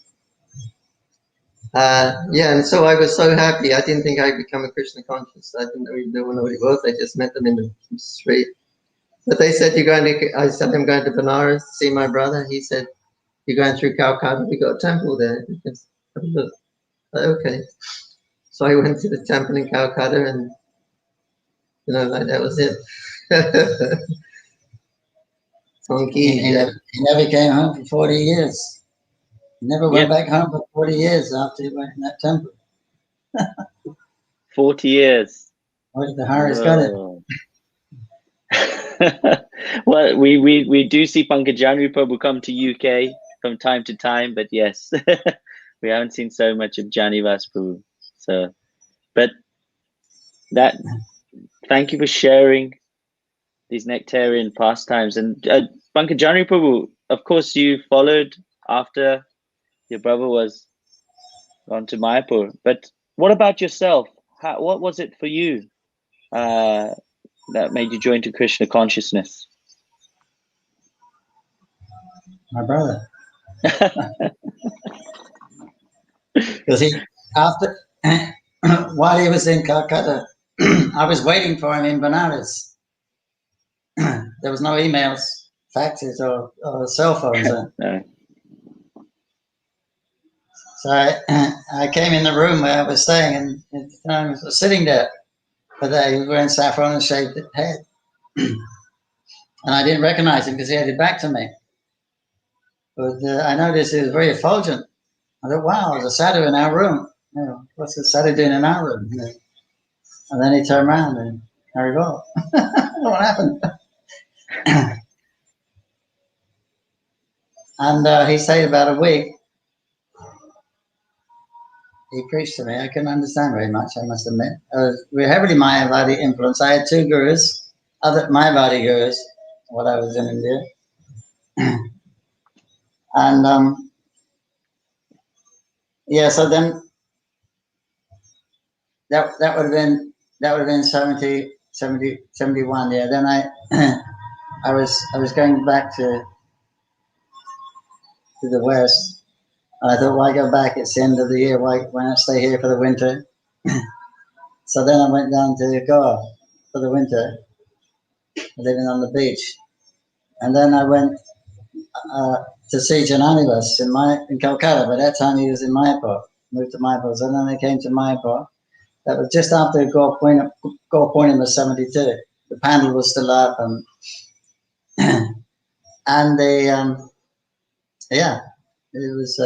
And so I was so happy. I didn't think I'd become a Krishna conscious. I didn't even know what it was. I just met them in the street. But they said, I said, I'm going to Benares to see my brother. He said, you're going through Calcutta. We got a temple there. Have a look. Okay. So I went to the temple in Calcutta, and, that was it. He never came home for 40 years. He never went back home for 40 years after he went in that temple. 40 years. Where did the Haris got it? Well, we do see Pankanjanghri Prabhu come to UK from time to time, but yes, we haven't seen so much of Jananivas Prabhu. So, but thank you for sharing these nectarian pastimes. And Pankanjanghri Prabhu, of course, you followed after your brother was gone to Mayapur. But what about yourself? What was it for you that made you join to Krishna consciousness? My brother. Because while he was in Calcutta, I was waiting for him in Benares. There was no emails, faxes, or cell phones then. No. So I came in the room where I was staying, and at the time I was sitting there. But he was wearing saffron and shaved head. And I didn't recognize him because he had his back to me. But I noticed he was very effulgent. I thought, wow, there's a sadhu in our room. What's the sadhu doing in our room? And then he turned around and there we go. What happened? And he stayed about a week. he preached to me. I couldn't understand very much, I must admit. We were heavily Mayavadi influenced. I had 2 gurus, other Mayavadi gurus, while I was in India. And yeah, so then that would have been 71. Yeah, then I was going back to the west. I thought, why go back? It's the end of the year. Why not stay here for the winter? So then I went down to Goa for the winter, living on the beach. And then I went to see Jananivas in Calcutta. By that time he was in Mayapur, moved to Mayapur. So then I came to Mayapur. That was just after Gaur Purnima 72. The panel was still up, and they, yeah, it was.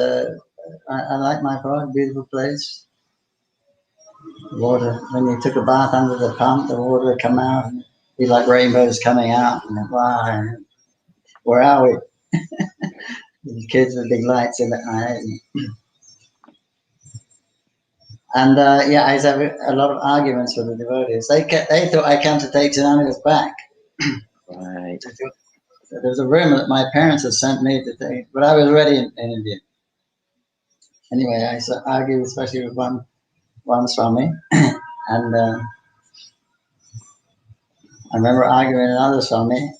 I like Mayapur, beautiful place. Water, when you took a bath under the pump, the water would come out and be like rainbows coming out. And wow, where are we? The kids with big lights in at night. And yeah, I used to have a lot of arguments with the devotees. They thought I came to take Jananivas back. Right. So there was a rumor that my parents had sent me to take, but I was already in India. Anyway, I used to argue, especially with one Swami, and I remember arguing with another Swami,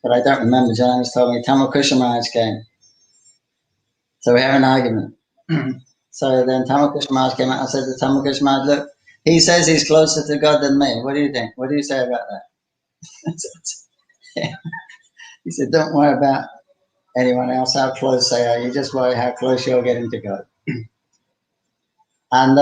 but I don't remember. Jananivas told me Tamal Krishna Maharaj came. So we had an argument. So then Tamal Krishna Maharaj came out and said to Tamal Krishna Maharaj, look, he says he's closer to God than me. What do you think? What do you say about that? He said, don't worry about anyone else, how close they are. You just worry how close you're getting to God. And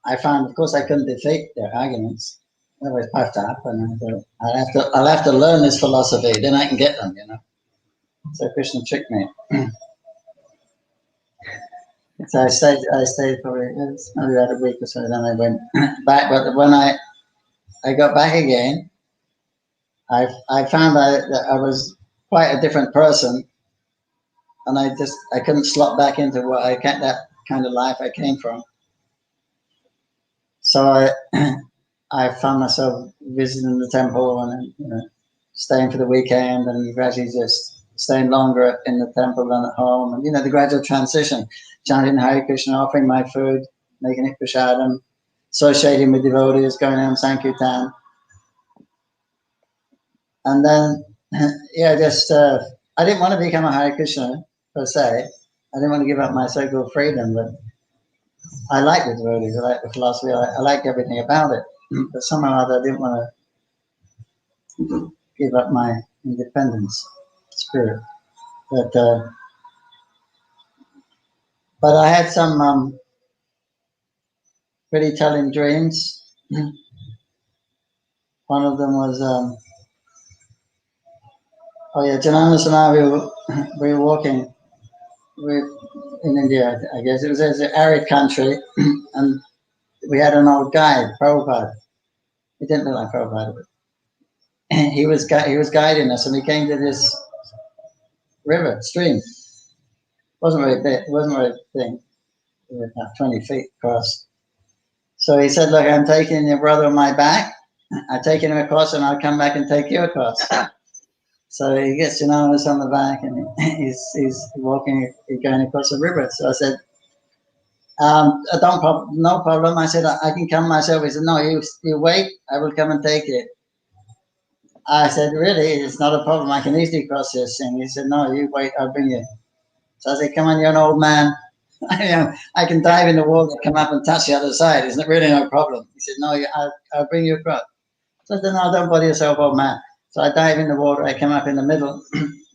I found, of course, I couldn't defeat their arguments. They were puffed up, and I thought, I'll have to learn this philosophy, then I can get them, you know. So Krishna tricked me. So I stayed probably about a week or so. Then I went back. But when I got back again, I found that I was quite a different person, and I couldn't slot back into that kind of life I came from. So I found myself visiting the temple and staying for the weekend, and gradually just staying longer in the temple than at home, and the gradual transition, chanting Hare Krishna, offering my food, making it prasadam, associating with devotees, going on Sankirtan. And then, yeah, just, I didn't want to become a Hare Krishna per se. I didn't want to give up my so-called freedom, but I like the devotees, I like the philosophy, I like everything about it. But somehow or other, I didn't want to give up my independence spirit. But I had some pretty telling dreams. One of them was, Jananivas and I, we were walking in India, I guess. It was an arid country, and we had an old guide, Prabhupada. He didn't look like Prabhupada, but he was guiding us, and we came to this stream. It wasn't very big, it wasn't very big. It was about 20 feet across. So he said, look, I'm taking your brother on my back. I'm taking him across, and I'll come back and take you across. So he gets Jananivas on the back, and he's walking, he's going across the river. So I said, no problem. I said, I can come myself. He said, no, you wait, I will come and take it. I said, really? It's not a problem. I can easily cross this. And he said, no, you wait, I'll bring you. So I said, come on, you're an old man. I can dive in the water and come up and touch the other side. Isn't it really no problem? He said, no, I'll bring you across. So I said, no, don't bother yourself, old man. So I dive in the water. I come up in the middle.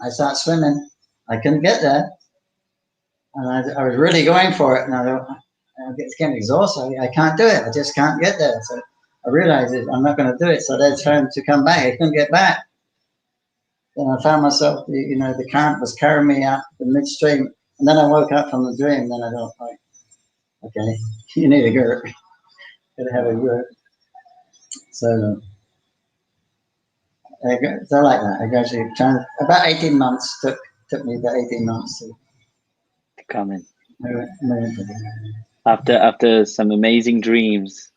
I start swimming. I couldn't get there. And I was really going for it. And I thought, it's getting exhausted. I can't do it. I just can't get there. So I realized I'm not going to do it. So I tried to come back. I couldn't get back. Then I found myself, the current was carrying me out the midstream. And then I woke up from the dream. Then I thought, okay, you need a guru. Gotta have a guru. So like that. I gradually about 18 months took me about 18 months to come in. move into After some amazing dreams,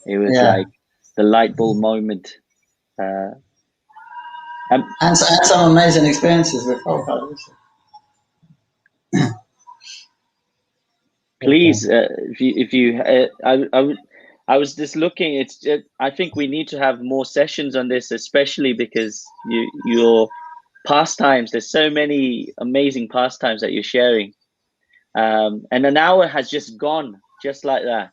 it was like the light bulb moment. And some amazing experiences with Prabhupada. Please, if you, I was just looking. It's just, I think we need to have more sessions on this, especially because your pastimes. There's so many amazing pastimes that you're sharing, and an hour has just gone, just like that,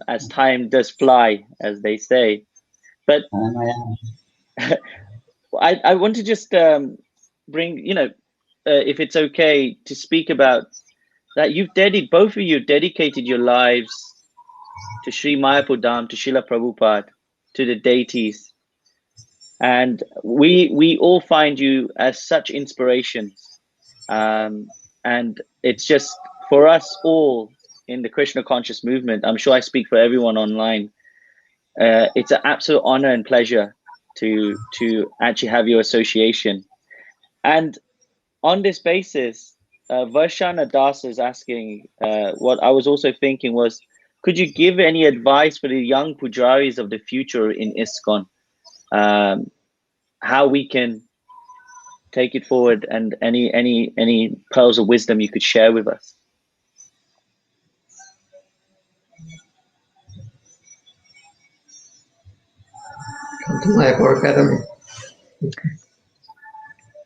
as time does fly, as they say. But I want to just bring, if it's okay to speak about that both of you dedicated your lives to Sri Mayapur Dham, to Srila Prabhupada, to the deities. And we all find you as such inspirations. And it's just for us all in the Krishna conscious movement, I'm sure I speak for everyone online, it's an absolute honor and pleasure to actually have your association. And on this basis, Varshana Das is asking, what I was also thinking was, could you give any advice for the young Pujaris of the future in Iskcon? How we can take it forward, and any pearls of wisdom you could share with us? Come to Mayapur Academy.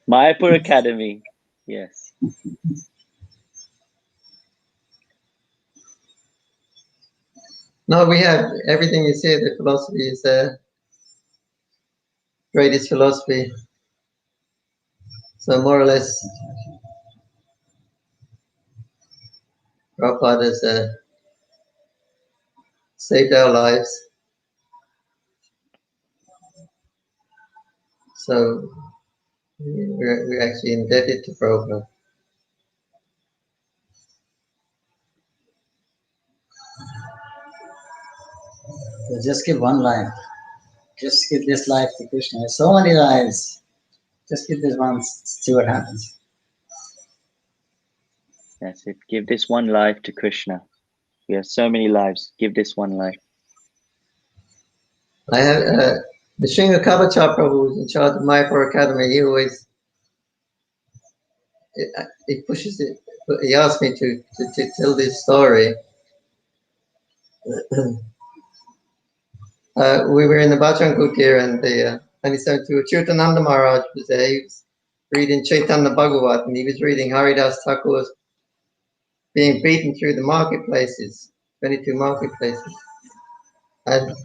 Mayapur Academy, yes. No, we have everything you say. The philosophy is the greatest philosophy. So more or less, Prabhupada has saved our lives. So we're actually indebted to Prabhupada. So just give one life. Just give this life to Krishna. There's so many lives. Just give this one, see what happens. That's it. Give this one life to Krishna. We have so many lives. Give this one life. I have the Sringa Kabachar Prabhu who's in charge of Mayapur Academy. He always he pushes it. He asked me to tell this story. We were in the Bhajan Kutir and the 1972 Chaitananda Maharaj was there. He was reading Chaitanya Bhagavat and he was reading Haridas Thakur's being beaten through the marketplaces, 22 marketplaces. And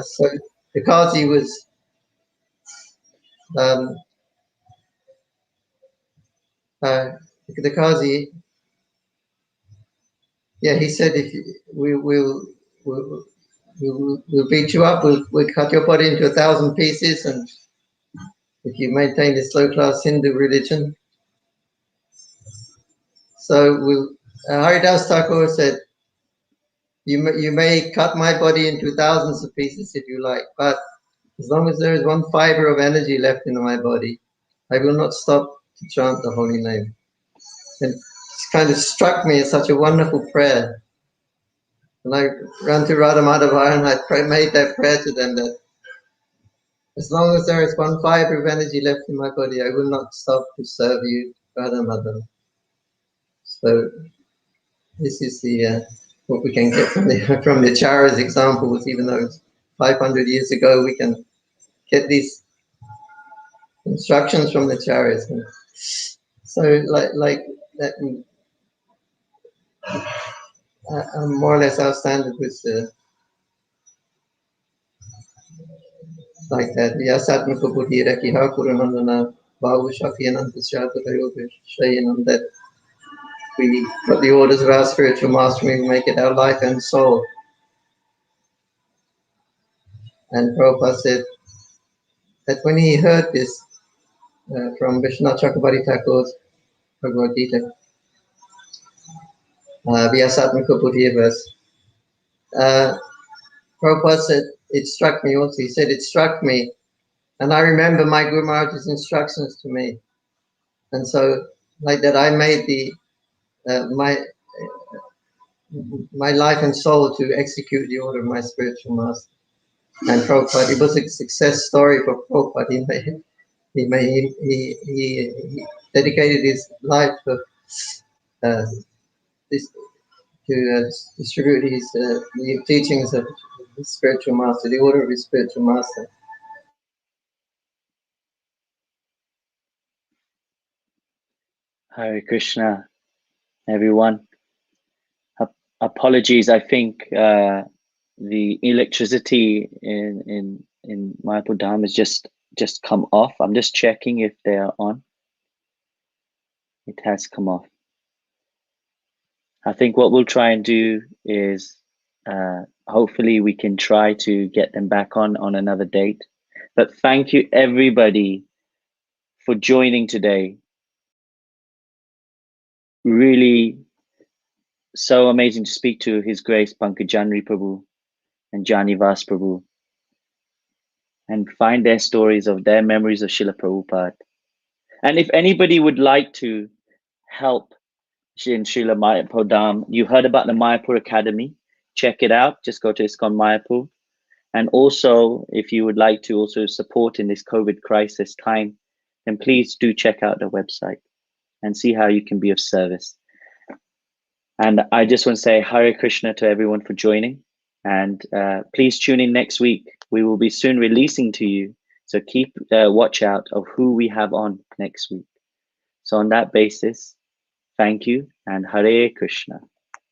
so the Qazi was the Qazi, yeah, he said, if we'll beat you up, we'll cut your body into 1,000 pieces, and if you maintain this low-class Hindu religion. So Haridas Thakur said, you may cut my body into thousands of pieces if you like, but as long as there is one fiber of energy left in my body, I will not stop to chant the holy name. And it kind of struck me as such a wonderful prayer. And I ran to Radha Madhava and I made that prayer to them that as long as there is one fiber of energy left in my body, I will not stop to serve you, Radha Madhava. So this is the what we can get from the Acharyas examples, even though it's 500 years ago, we can get these instructions from the Acharyas. So like that, more or less our standard was like that. Yasatmaka buddhira kiha kuranandana bhavu shakyananta shatayoga shayanam, that we put the orders of our spiritual master, we make it our life and soul. And Prabhupada said that when he heard this from Vishwanath Chakrabarti Thakur's Bhagavad Gita, Vyasatmaka Buddhiya verse, Prabhupada said, it struck me also. He said, it struck me, and I remember my Guru Maharaj's instructions to me. And so, like that, I made my life and soul to execute the order of my spiritual master. And Prabhupada, it was a success story for Prabhupada. He dedicated his life to distribute the teachings of his spiritual master, the order of his spiritual master. Hare Krishna, everyone. Apologies, I think the electricity in Mayapur Dham has just come off. I'm just checking if they are on. It has come off. I think what we'll try and do is hopefully we can try to get them back on another date. But thank you everybody for joining today. Really so amazing to speak to His Grace Pankanjanghri Prabhu and Jananivas Prabhu and find their stories of their memories of Srila Prabhupada. And if anybody would like to help in Srila Mayapur Dham, you heard about the Mayapur Academy. Check it out. Just go to Iskcon Mayapur. And also, if you would like to also support in this COVID crisis time, then please do check out the website and see how you can be of service. And I just want to say Hare Krishna to everyone for joining. And please tune in next week. We will be soon releasing to you. So keep watch out of who we have on next week. So on that basis, thank you and Hare Krishna.